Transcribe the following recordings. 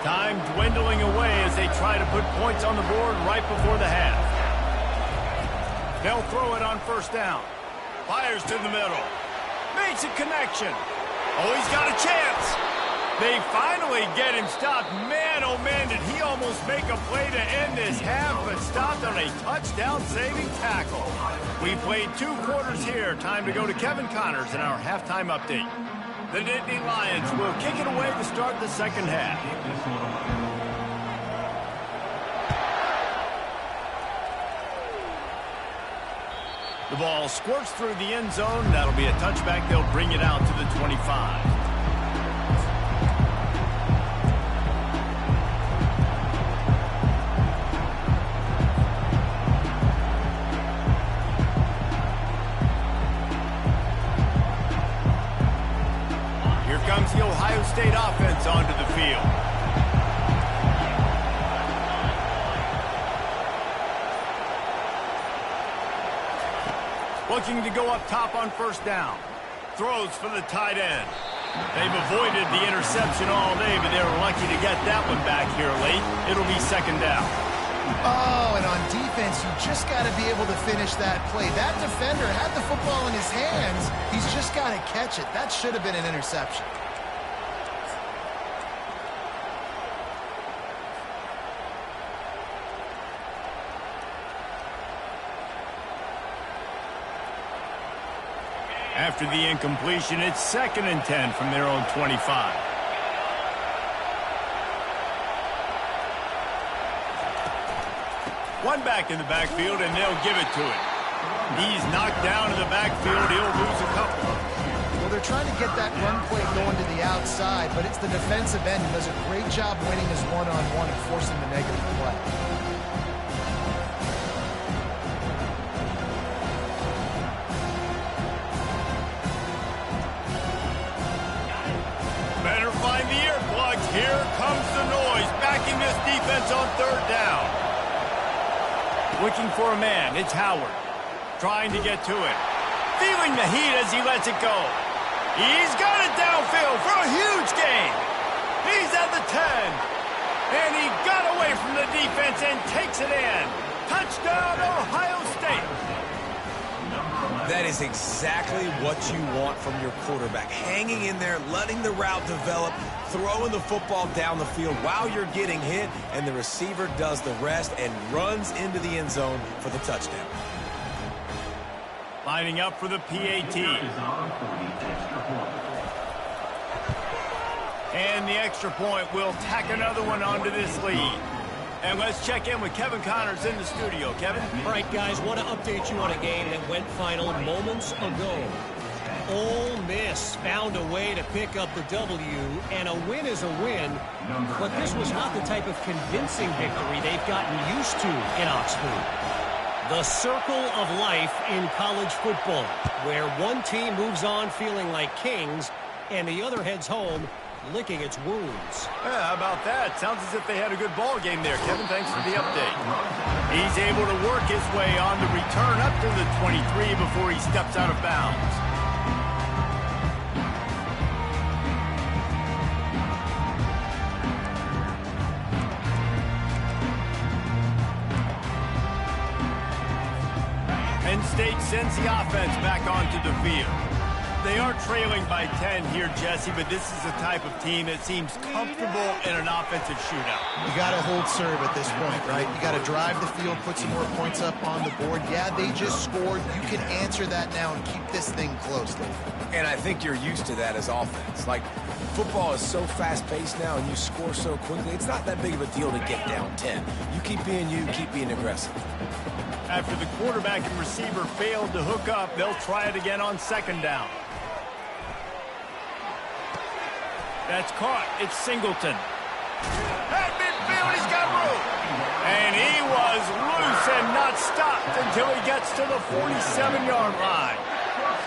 Time dwindling away as they try to put points on the board right before the half. They'll throw it on first down. Fires to the middle. Makes a connection. Oh, he's got a chance. They finally get him stopped. Man, oh man, did he almost make a play to end this half, but stopped on a touchdown-saving tackle. We played 2 quarters here. Time to go to Kevin Connors in our halftime update. The Nittany Lions will kick it away to start the second half. The ball squirts through the end zone. That'll be a touchback. They'll bring it out to the 25. Comes the Ohio State offense onto the field. Looking to go up top on first down. Throws for the tight end. They've avoided the interception all day, but they were lucky to get that one back here late. It'll be second down. Oh, and on defense, you just got to be able to finish that play. That defender had the football in his hands. He's just got to catch it. That should have been an interception. After the incompletion, it's 2nd and 10 from their own 25. One back in the backfield, and they'll give it to him. He's knocked down in the backfield. He'll lose a couple. Well, they're trying to get that run play going to the outside, but it's the defensive end who does a great job winning his one-on-one and forcing the negative play. Better find the earplugs. Here comes the noise. Backing this defense on third down. Looking for a man. It's Howard. Trying to get to it. Feeling the heat as he lets it go. He's got it downfield for a huge gain. He's at the 10. And he got away from the defense and takes it in. Touchdown, Ohio State. That is exactly what you want from your quarterback. Hanging in there, letting the route develop, throwing the football down the field while you're getting hit, and the receiver does the rest and runs into the end zone for the touchdown. Lining up for the PAT. And the extra point will tack another one onto this lead. And let's check in with Kevin Connors in the studio. Kevin? All right, guys, want to update you on a game that went final moments ago. Ole Miss found a way to pick up the W, and a win is a win, but this was not the type of convincing victory they've gotten used to in Oxford. The circle of life in college football, where one team moves on feeling like kings, and the other heads home licking its wounds. Yeah, how about that? Sounds as if they had a good ball game there. Kevin, thanks for the update. He's able to work his way on the return up to the 23 before he steps out of bounds. Penn State sends the offense back onto the field. They are trailing by 10 here, Jesse, but this is the type of team that seems comfortable in an offensive shootout. You got to hold serve at this point, right? You got to drive the field, put some more points up on the board. Yeah, they just scored. You can answer that now and keep this thing close. And I think you're used to that as offense. Like, football is so fast-paced now and you score so quickly, it's not that big of a deal to get down 10. You keep being you, keep being aggressive. After the quarterback and receiver failed to hook up, they'll try it again on second down. That's caught. It's Singleton. At midfield, he's got room. And he was loose and not stopped until he gets to the 47-yard line.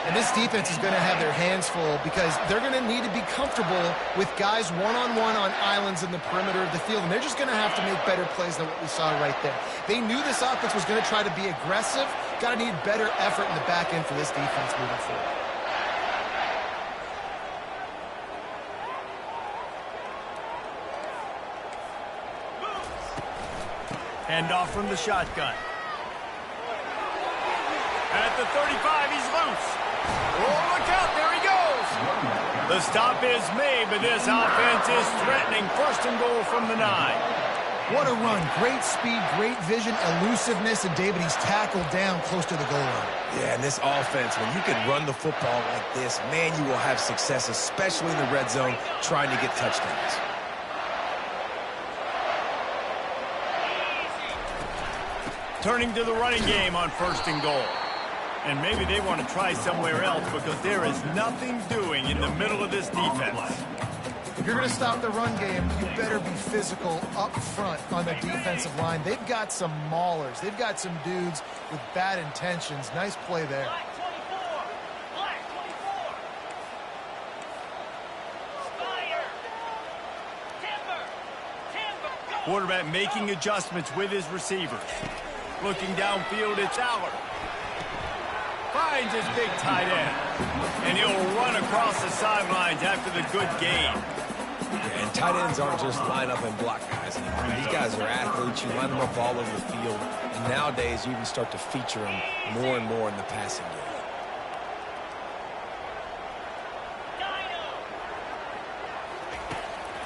And this defense is going to have their hands full because they're going to need to be comfortable with guys one-on-one on islands in the perimeter of the field. And they're just going to have to make better plays than what we saw right there. They knew this offense was going to try to be aggressive. Got to need better effort in the back end for this defense moving forward. Hand off from the shotgun. At the 35, he's loose. Oh, look out, there he goes. The stop is made, but this offense is threatening. First and goal from the 9. What a run. Great speed, great vision, elusiveness, and David, he's tackled down close to the goal line. Yeah, and this offense, when you can run the football like this, man, you will have success, especially in the red zone, trying to get touchdowns. Turning to the running game on first and goal. And maybe they want to try somewhere else because there is nothing doing in the middle of this defense. If you're going to stop the run game, you better be physical up front on the defensive line. They've got some maulers. They've got some dudes with bad intentions. Nice play there. Quarterback making adjustments with his receivers. Looking downfield, it's Aller. Finds his big tight end. And he'll run across the sidelines after the good gain. Yeah, and tight ends aren't just line up and block guys anymore. These guys are athletes. You line them up all over the field. And nowadays, you even start to feature them more and more in the passing game.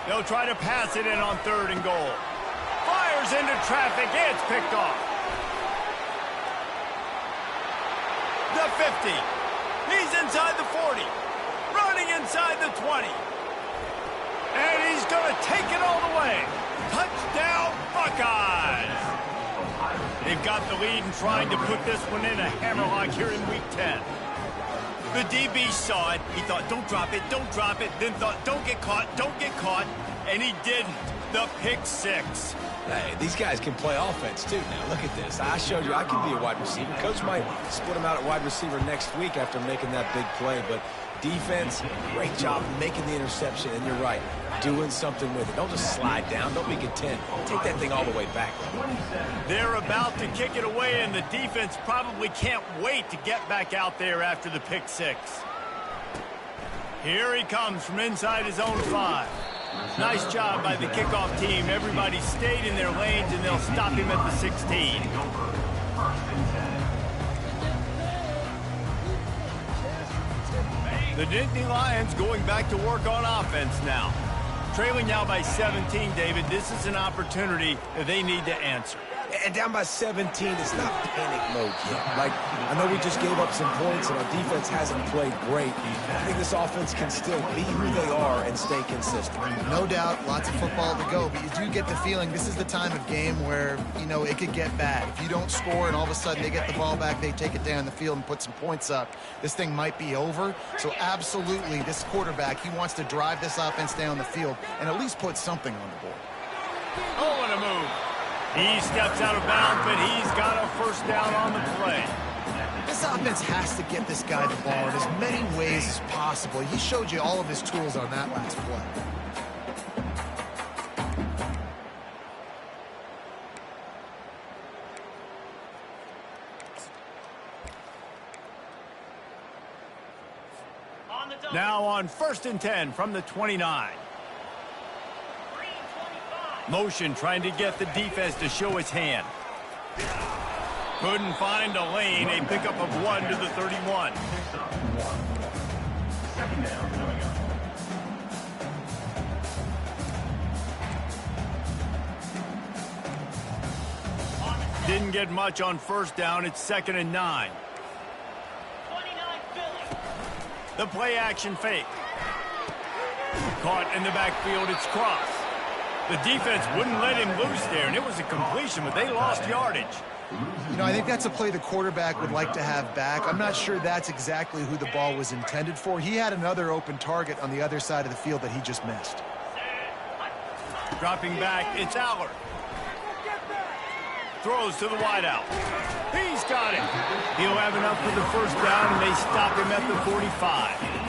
They'll try to pass it in on third and goal. Fires into traffic. It's picked off. The 50. He's inside the 40. Running inside the 20. And he's going to take it all the way. Touchdown, Buckeyes. They've got the lead and trying to put this one in a hammerlock here in Week 10. The DB saw it. He thought, don't drop it, don't drop it. Then thought, don't get caught, don't get caught. And he didn't. The pick six. Hey, these guys can play offense, too. Now, look at this. I showed you I can be a wide receiver. Coach might split him out at wide receiver next week after making that big play. But defense, great job making the interception. And you're right, doing something with it. Don't just slide down. Don't be content. Take that thing all the way back. They're about to kick it away, and the defense probably can't wait to get back out there after the pick six. Here he comes from inside his own 5. Nice job by the kickoff team. Everybody stayed in their lanes, and they'll stop him at the 16. The Nittany Lions going back to work on offense now. Trailing now by 17, David. This is an opportunity that they need to answer. And down by 17, it's not panic mode yet. Like, I know we just gave up some points and our defense hasn't played great. I think this offense can still be who they are and stay consistent. No doubt, lots of football to go, but you do get the feeling this is the time of game where, you know, it could get bad. If you don't score and all of a sudden they get the ball back, they take it down the field and put some points up, this thing might be over. So absolutely, this quarterback, he wants to drive this offense down the field and at least put something on the board. Oh, what a move. He steps out of bounds, but he's got a first down on the play. This offense has to get this guy the ball in as many ways as possible. He showed you all of his tools on that last play. Now on first and 10 from the 29. Motion trying to get the defense to show its hand. Couldn't find a lane. A pickup of 1 to the 31. Didn't get much on first down. It's 2nd and 9. The play action fake. Caught in the backfield. It's Cross. The defense wouldn't let him loose there, and it was a completion, but they lost yardage. You know, I think that's a play the quarterback would like to have back. I'm not sure that's exactly who the ball was intended for. He had another open target on the other side of the field that he just missed. Dropping back, it's Aller. Throws to the wideout. He's got it. He'll have enough for the first down, and they stop him at the 45.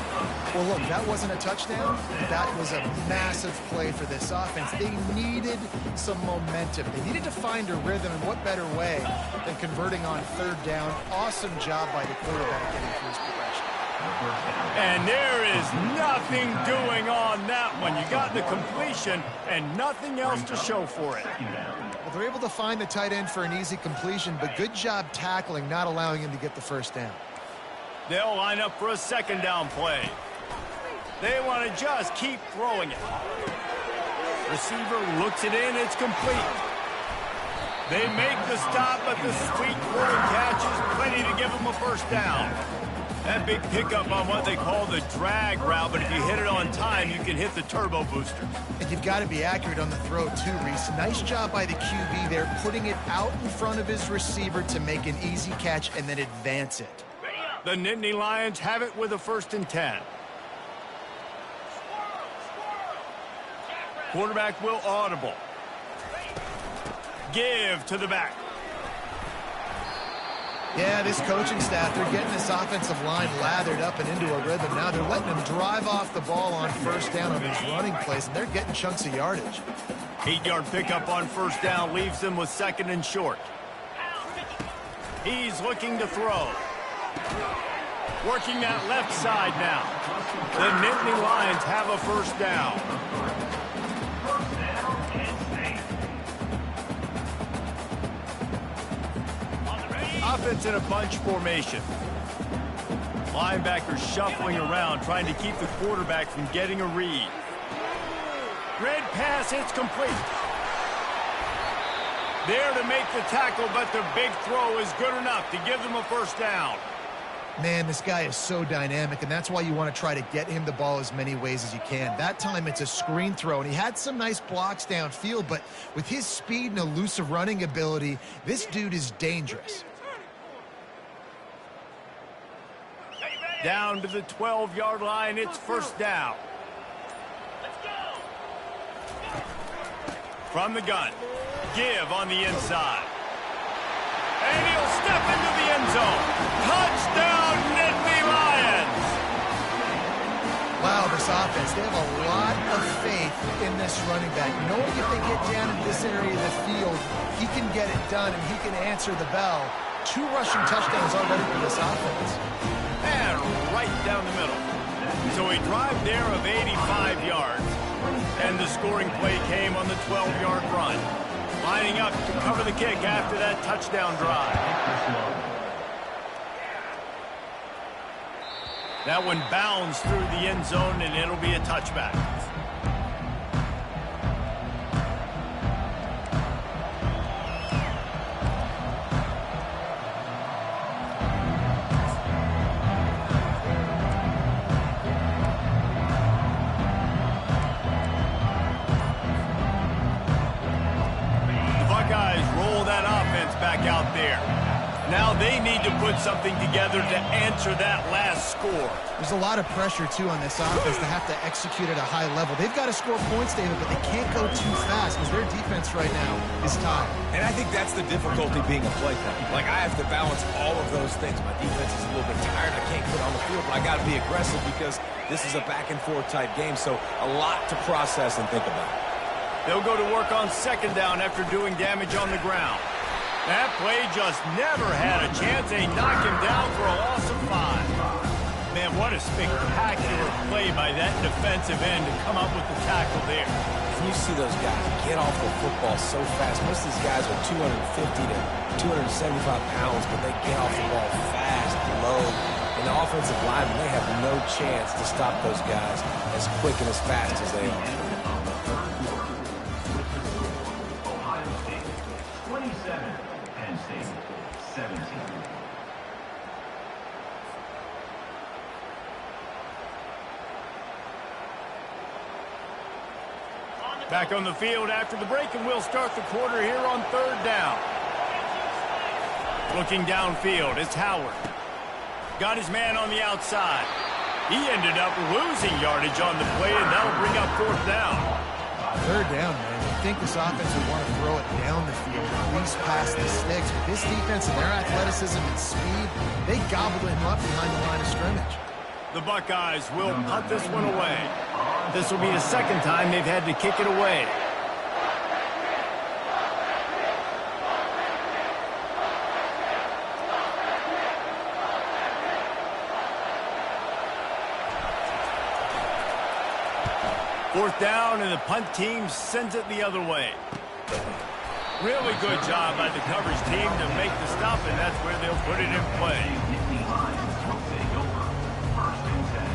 Well, look, that wasn't a touchdown. That was a massive play for this offense. They needed some momentum. They needed to find a rhythm, and what better way than converting on third down. Awesome job by the quarterback getting through his progression. And there is nothing doing on that one. You got the completion and nothing else to show for it. Well, they're able to find the tight end for an easy completion, but good job tackling, not allowing him to get the first down. They'll line up for a second down play. They want to just keep throwing it. Receiver looks it in, it's complete. They make the stop, but the sweet throwing catch is plenty to give them a first down. That big pickup on what they call the drag route, but if you hit it on time, you can hit the turbo boosters. And you've got to be accurate on the throw too, Reese. Nice job by the QB there, putting it out in front of his receiver to make an easy catch and then advance it. The Nittany Lions have it with a 1st and 10. Quarterback will audible. Give to the back. Yeah, this coaching staff, they're getting this offensive line lathered up and into a rhythm. Now they're letting them drive off the ball on first down on these running plays, and they're getting chunks of yardage. 8-yard pickup on first down leaves them with 2nd and short. He's looking to throw. Working that left side now. The Nittany Lions have a first down. Offense in a bunch formation. Linebackers shuffling around, trying to keep the quarterback from getting a read. Red pass, it's complete. There to make the tackle, but the big throw is good enough to give them a first down. Man, this guy is so dynamic, and that's why you want to try to get him the ball as many ways as you can. That time it's a screen throw, and he had some nice blocks downfield, but with his speed and elusive running ability, this dude is dangerous. Down to the 12-yard line, it's first down. From the gun, give on the inside. And he'll step into the end zone. Touchdown, Nittany Lions! Wow, this offense, they have a lot of faith in this running back. Knowing if they get down in this area of the field, he can get it done and he can answer the bell. 2 rushing touchdowns already for this offense. And right down the middle. So a drive there of 85 yards. And the scoring play came on the 12-yard run. Lining up to cover the kick after that touchdown drive. That one bounds through the end zone, and it'll be a touchback. Out there. Now they need to put something together to answer that last score. There's a lot of pressure, too, on this offense to have to execute at a high level. They've got to score points, David, but they can't go too fast because their defense right now is tired. And I think that's the difficulty being a play caller. Like, I have to balance all of those things. My defense is a little bit tired. I can't get on the field, but I got to be aggressive because this is a back-and-forth type game, so a lot to process and think about. They'll go to work on second down after doing damage on the ground. That play just never had a chance. They knock him down for a loss of 5. Man, what a spectacular play by that defensive end to come up with the tackle there. And you see those guys get off the football so fast. Most of these guys are 250 to 275 pounds, but they get off the ball fast, low. And the offensive linemen, they have no chance to stop those guys as quick and as fast as they are. Ohio State, 27. Penn State, 17. Back on the field after the break, and we'll start the quarter here on third down. Looking downfield, it's Howard. Got his man on the outside. He ended up losing yardage on the play, and that'll bring up fourth down. Third down, man. I think this offense would want to throw it down the field, at least past the sticks. But this defense and their athleticism and speed, they gobbled him up behind the line of scrimmage. The Buckeyes will punt this one away. This will be the second time they've had to kick it away. 4th down, and the punt team sends it the other way. Really good job by the coverage team to make the stop, and that's where they'll put it in play. Nittany Lions will take over. 1st and 10.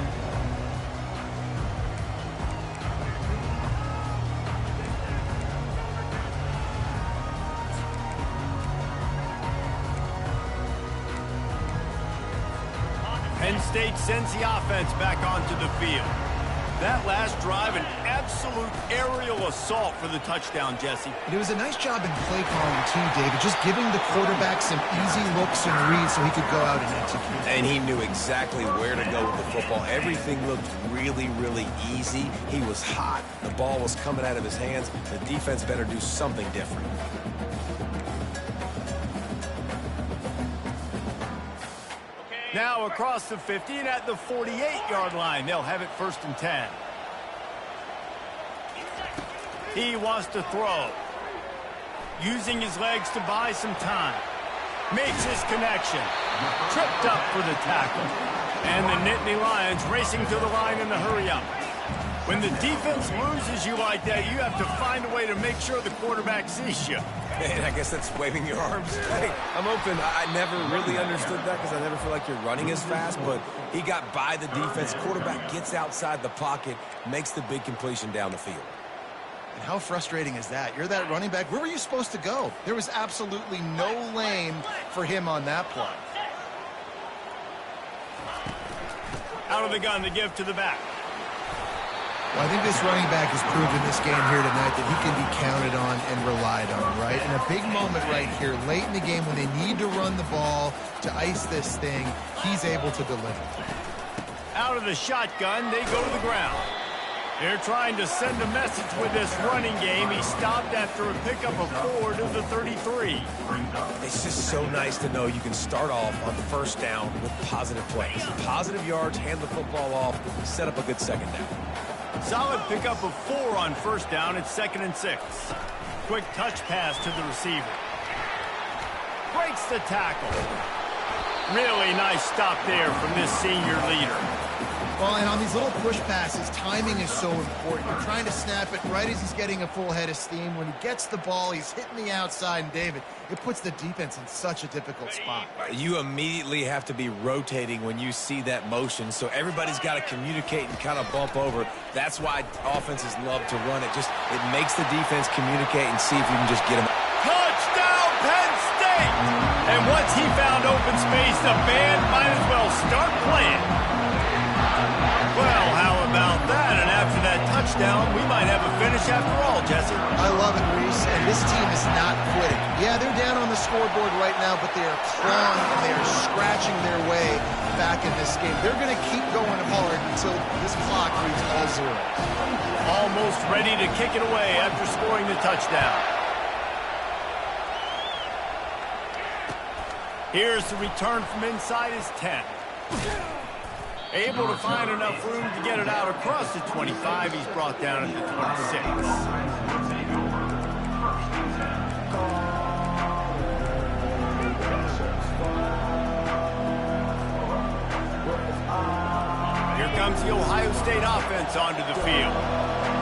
Penn State sends the offense back onto the field. That last drive, an absolute aerial assault for the touchdown, Jesse. It was a nice job in play calling, too, David, just giving the quarterback some easy looks and reads so he could go out and execute. And he knew exactly where to go with the football. Everything looked really, really easy. He was hot. The ball was coming out of his hands. The defense better do something different. Now across the 50 and at the 48-yard line, they'll have it 1st and 10. He wants to throw. Using his legs to buy some time. Makes his connection. Tripped up for the tackle. And the Nittany Lions racing to the line in the hurry-up. When the defense loses you like that, you have to find a way to make sure the quarterback sees you. And I guess that's waving your arms. Hey, I'm open. I never really understood that because I never feel like you're running as fast, but he got by the defense. Quarterback gets outside the pocket, makes the big completion down the field. And how frustrating is that? You're that running back. Where were you supposed to go? There was absolutely no lane for him on that play. Out of the gun to give to the back. Well, I think this running back has proven this game here tonight that he can be counted on and relied on, right? In a big moment right here, late in the game when they need to run the ball to ice this thing, he's able to deliver. Out of the shotgun, they go to the ground. They're trying to send a message with this running game. He stopped after a pickup of 4 to the 33. It's just so nice to know you can start off on 1st down with positive plays. Positive yards, hand the football off, set up a good 2nd down. Solid pickup of 4 on 1st down. It's 2nd and 6. Quick touch pass to the receiver. Breaks the tackle. Really nice stop there from this senior leader. Well, and on these little push passes, timing is so important. You're trying to snap it right as he's getting a full head of steam. When he gets the ball, he's hitting the outside, and David, it puts the defense in such a difficult spot. You immediately have to be rotating when you see that motion, so everybody's got to communicate and kind of bump over. That's why offenses love to run it. It makes the defense communicate and see if you can just get them. Touchdown, Penn State! And once he found open space, the band might as well start playing. Well, how about that? And after that touchdown, we might have a finish after all, Jesse. I love it, Reese, and this team is not quitting. Yeah, they're down on the scoreboard right now, but they are clawing and they are scratching their way back in this game. They're going to keep going hard until this clock reads all zeros. Almost ready to kick it away after scoring the touchdown. Here's the return from inside his 10. Able to find enough room to get it out across the 25. He's brought down at the 26. Here comes the Ohio State offense onto the field.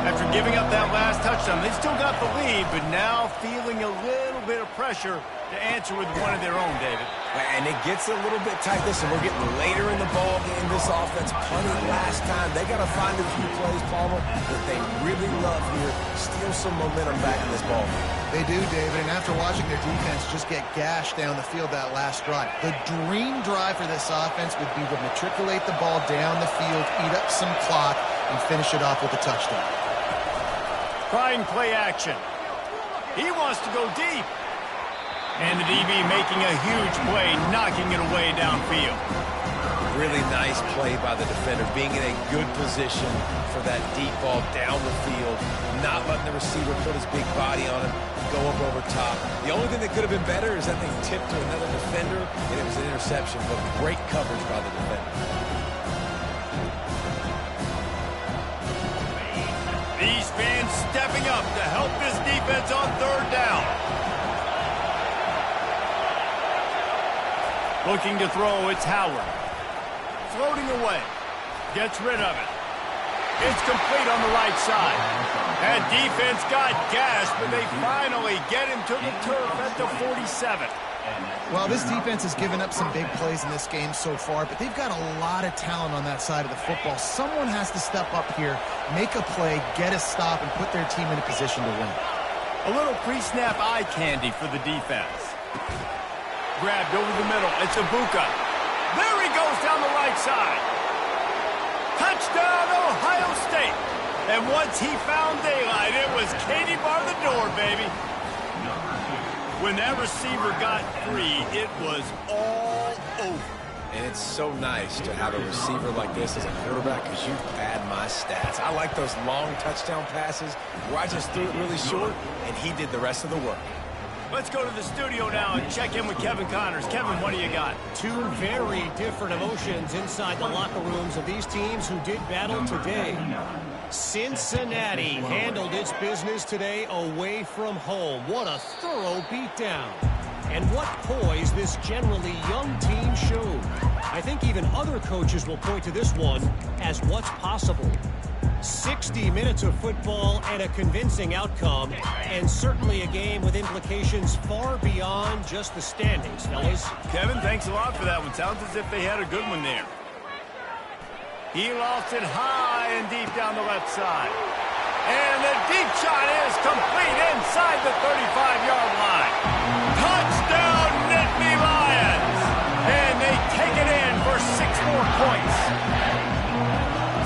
After giving up that last touchdown, they still got the lead, but now feeling a little bit of pressure to answer with one of their own, David. And it gets a little bit tight. Listen, we're getting later in the ball game. This offense punted last time. They got to find a few plays, Palmer, that they really love here. Steal some momentum back in this ball game. They do, David, and after watching their defense just get gashed down the field that last drive, the dream drive for this offense would be to matriculate the ball down the field, eat up some clock, and finish it off with a touchdown. Trying play action. He wants to go deep. And the DB making a huge play, knocking it away downfield. Really nice play by the defender, being in a good position for that deep ball down the field, not letting the receiver put his big body on him, go up over top. The only thing that could have been better is that thing tipped to another defender, and it was an interception, but great coverage by the defender. These fans stepping up to help this defense on 3rd down. Looking to throw, it's Howard. Floating away. Gets rid of it. It's complete on the right side. That defense got gashed, but they finally get him to the turf at the 47. Well, this defense has given up some big plays in this game so far, but they've got a lot of talent on that side of the football. Someone has to step up here, make a play, get a stop, and put their team in a position to win. A little pre-snap eye candy for the defense. Grabbed over the middle. It's Ibuka. There he goes down the right side. Touchdown, Ohio State. And once he found daylight, it was Katie bar the door, baby. When that receiver got free, it was all over. And it's so nice to have a receiver like this as a quarterback because you pad my stats. I like those long touchdown passes where I just threw it really short, and he did the rest of the work. Let's go to the studio now and check in with Kevin Connors. Kevin, what do you got? Two very different emotions inside the locker rooms of these teams who did battle today. Cincinnati handled its business today away from home. What a thorough beatdown. And what poise this generally young team showed. I think even other coaches will point to this one as what's possible. 60 minutes of football and a convincing outcome, and certainly a game with implications far beyond just the standings, fellas. Kevin, thanks a lot for that one. Sounds as if they had a good one there. He lost it high and deep down the left side. And the deep shot is complete inside the 35-yard line. Touchdown, Nittany Lions! And they take it in for 6 more points.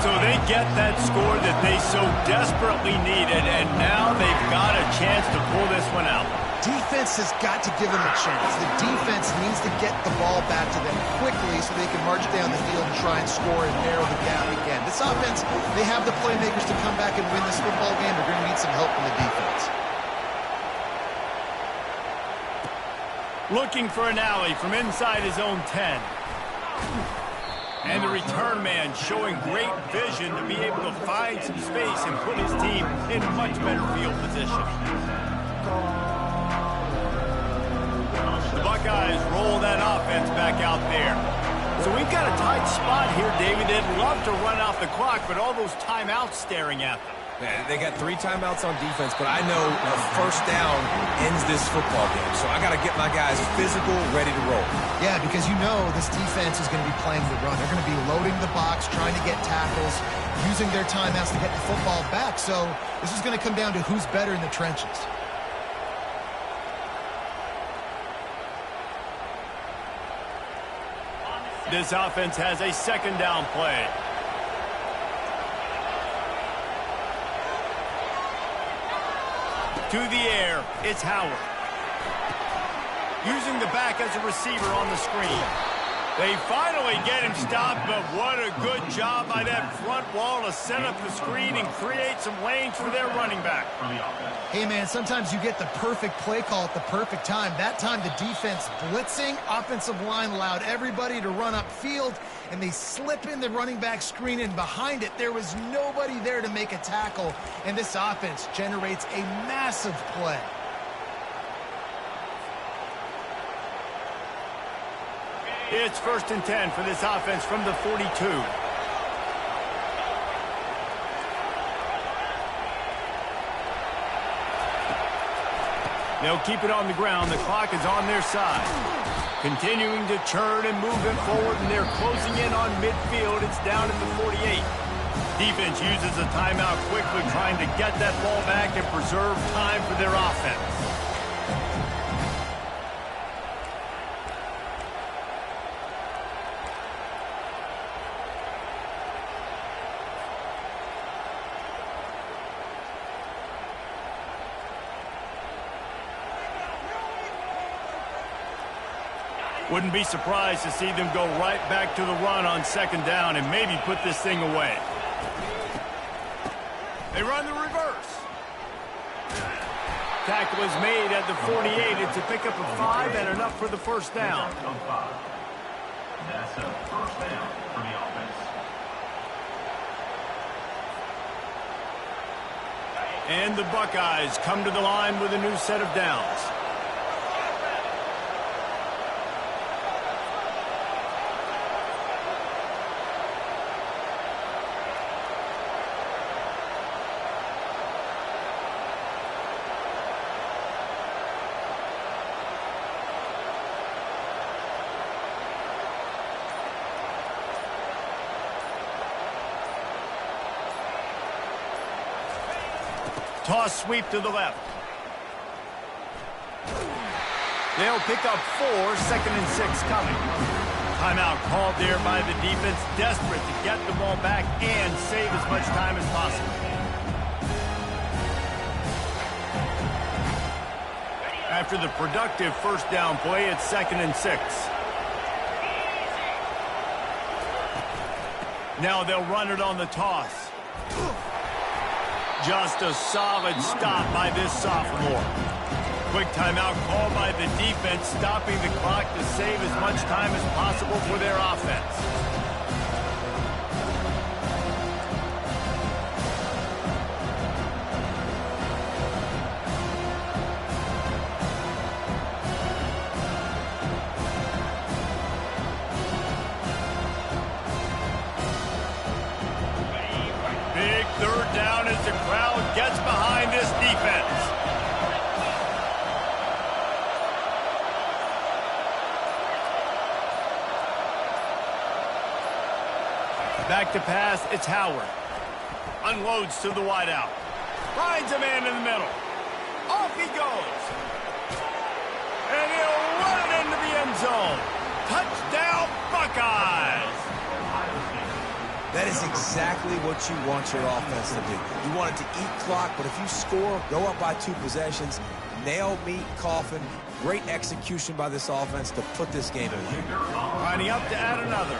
So they get that score that they so desperately needed, and now they've got a chance to pull this one out. Defense has got to give them a chance. The defense needs to get the ball back to them quickly so they can march down the field and try and score and narrow the gap again. This offense, they have the playmakers to come back and win this football game. They're going to need some help from the defense. Looking for an alley from inside his own 10. And the return man showing great vision to be able to find some space and put his team in much better field position. The Buckeyes roll that offense back out there. So we've got a tight spot here, David. They'd love to run out the clock, but all those timeouts staring at them. Yeah, they got 3 timeouts on defense, but I know a first down ends this football game. So I got to get my guys physical, ready to roll. Yeah, because you know this defense is going to be playing the run. They're going to be loading the box, trying to get tackles, using their timeouts to get the football back. So this is going to come down to who's better in the trenches. This offense has a second down play. To the air, it's Howard. Using the back as a receiver on the screen. They finally get him stopped, but what a good job by that front wall to set up the screen and create some lanes for their running back. Hey, man, sometimes you get the perfect play call at the perfect time. That time the defense blitzing, offensive line allowed everybody to run upfield, and they slip in the running back screen, and behind it there was nobody there to make a tackle, and this offense generates a massive play. It's 1st and 10 for this offense from the 42. They'll keep it on the ground. The clock is on their side. Continuing to churn and move it forward, and they're closing in on midfield. It's down at the 48. Defense uses a timeout quickly, trying to get that ball back and preserve time for their offense. Wouldn't be surprised to see them go right back to the run on 2nd down and maybe put this thing away. They run the reverse. Tackle is made at the 48. It's a pickup of 5 and enough for the 1st down. That's a 1st down for the offense. And the Buckeyes come to the line with a new set of downs. Toss sweep to the left. They'll pick up 4, 2nd and 6 coming. Timeout called there by the defense, desperate to get the ball back and save as much time as possible. After the productive first down play, it's 2nd and 6. Now they'll run it on the toss. Just a solid stop by this sophomore. Quick timeout called by the defense, stopping the clock to save as much time as possible for their offense. Big 3rd down as the crowd gets behind this defense. Back to pass, it's Howard. Unloads to the wideout. Finds a man in the middle. Off he goes. And he'll run it into the end zone. Touchdown, Buckeyes! That is exactly what you want your offense to do. You want it to eat clock, but if you score, go up by 2 possessions, nail, meet, coffin. Great execution by this offense to put this game away. Lining up to add another.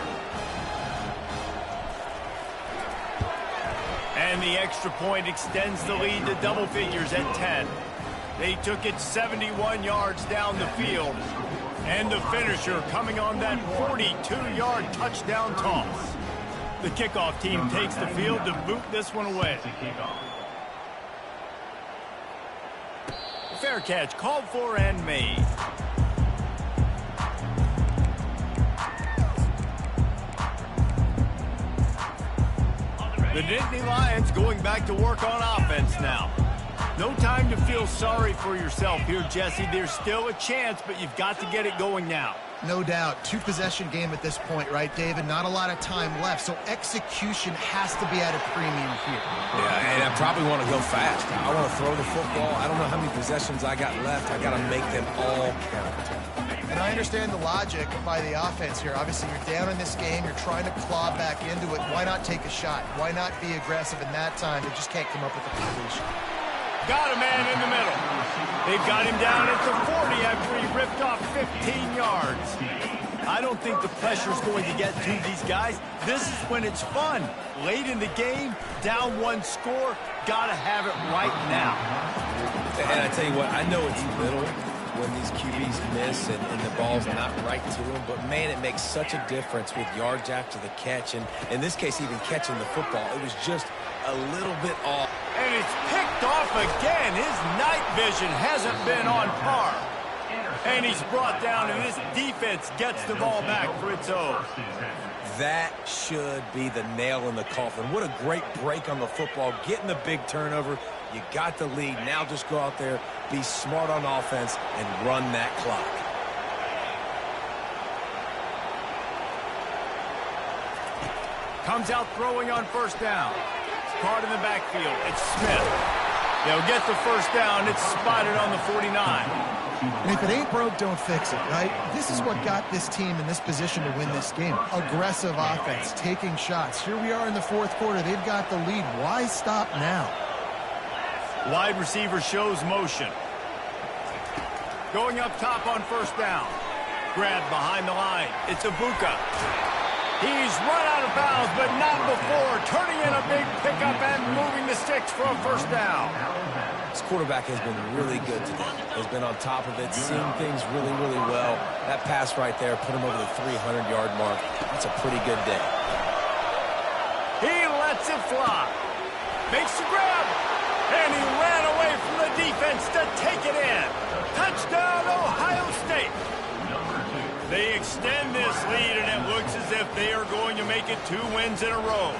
And the extra point extends the lead to double figures at 10. They took it 71 yards down the field. And the finisher coming on that 42-yard touchdown toss. The kickoff team takes the field to boot this one away. Fair catch called for and made. The Nittany Lions going back to work on offense now. No time to feel sorry for yourself here, Jesse. There's still a chance, but you've got to get it going now. No doubt. 2-possession game at this point, right, David? Not a lot of time left, so execution has to be at a premium here. Yeah, and I probably want to go fast. I want to throw the football. I don't know how many possessions I got left. I got to make them all count. And I understand the logic by the offense here. Obviously, you're down in this game. You're trying to claw back into it. Why not take a shot? Why not be aggressive in that time? They just can't come up with the completion. Got a man in the middle. They've got him down at the 40 after he ripped off 15 yards. I don't think the pressure's going to get to these guys. This is when it's fun. Late in the game, down 1 score, got to have it right now. And I tell you what, I know it's little when these QBs miss and the ball's not right to them, but man, it makes such a difference with yards after the catch, and in this case, even catching the football. It was just a little bit off. And it's picked off again. His night vision hasn't been on par. And he's brought down, and this defense gets the ball back for its own. That should be the nail in the coffin. What a great break on the football, getting the big turnover. You got the lead. Now just go out there, be smart on offense, and run that clock. Comes out throwing on first down. Caught in the backfield. It's Smith. They'll get the first down. It's spotted on the 49. And if it ain't broke, don't fix it, right? This is what got this team in this position to win this game. Aggressive offense, taking shots. Here we are in the 4th quarter. They've got the lead. Why stop now? Wide receiver shows motion. Going up top on first down. Grab behind the line. It's Ibuka. He's run out of bounds, but not before. Turning in a big pickup and moving the sticks for a first down. This quarterback has been really good today. Has been on top of it, seeing things really, really well. That pass right there put him over the 300-yard mark. That's a pretty good day. He lets it fly. Makes the grab. And he ran away from the defense to take it in. Touchdown, Ohio State. They extend this lead, and it looks as if they are going to make it 2 wins in a row.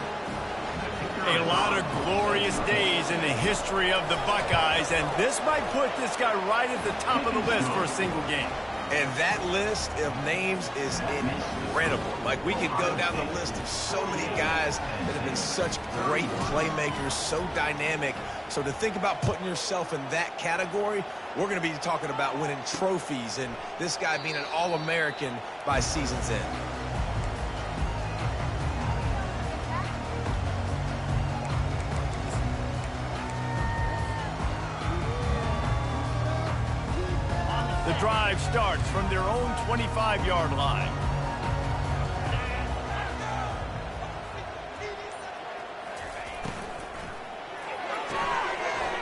A lot of glorious days in the history of the Buckeyes, and this might put this guy right at the top of the list for a single game. And that list of names is incredible. Like, we could go down the list of so many guys that have been such great playmakers, so dynamic. So to think about putting yourself in that category, we're going to be talking about winning trophies and this guy being an All-American by season's end. The drive starts from their own 25-yard line.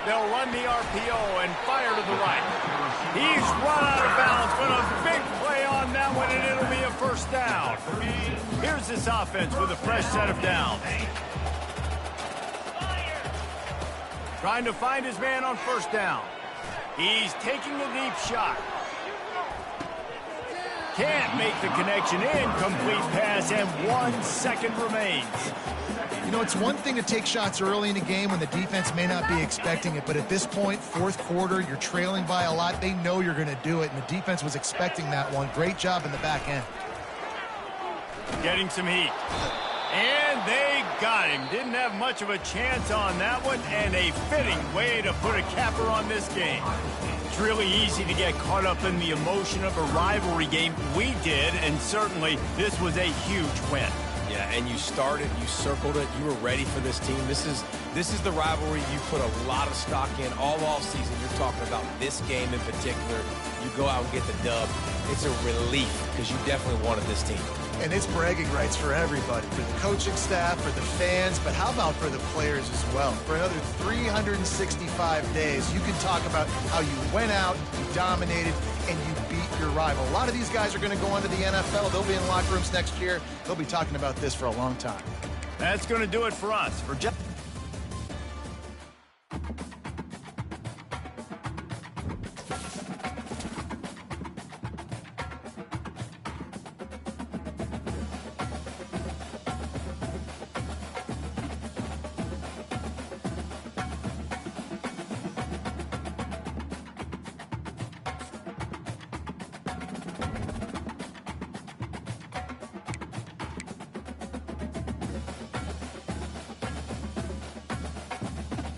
They'll run the RPO and fire to the right. He's run out of bounds, but a big play on that one, and it'll be a first down. Here's this offense with a fresh set of downs. Trying to find his man on first down. He's taking a deep shot. Can't make the connection. Incomplete pass, and 1 second remains. You know, it's one thing to take shots early in the game when the defense may not be expecting it, but at this point, fourth quarter, you're trailing by a lot. They know you're going to do it, and the defense was expecting that one. Great job in the back end. Getting some heat. And they got him. Didn't have much of a chance on that one, and a fitting way to put a capper on this game. It's really easy to get caught up in the emotion of a rivalry game. We did, and certainly this was a huge win. Yeah, and you started, you circled it, you were ready for this team. This is the rivalry you put a lot of stock in all season. You're talking about this game in particular. You go out and get the dub. It's a relief because you definitely wanted this team. And it's bragging rights for everybody, for the coaching staff, for the fans, but how about for the players as well? For another 365 days, you can talk about how you went out, you dominated, and you beat your rival. A lot of these guys are going to go on to the NFL. They'll be in locker rooms next year. They'll be talking about this for a long time. That's going to do it for us. For Jeff.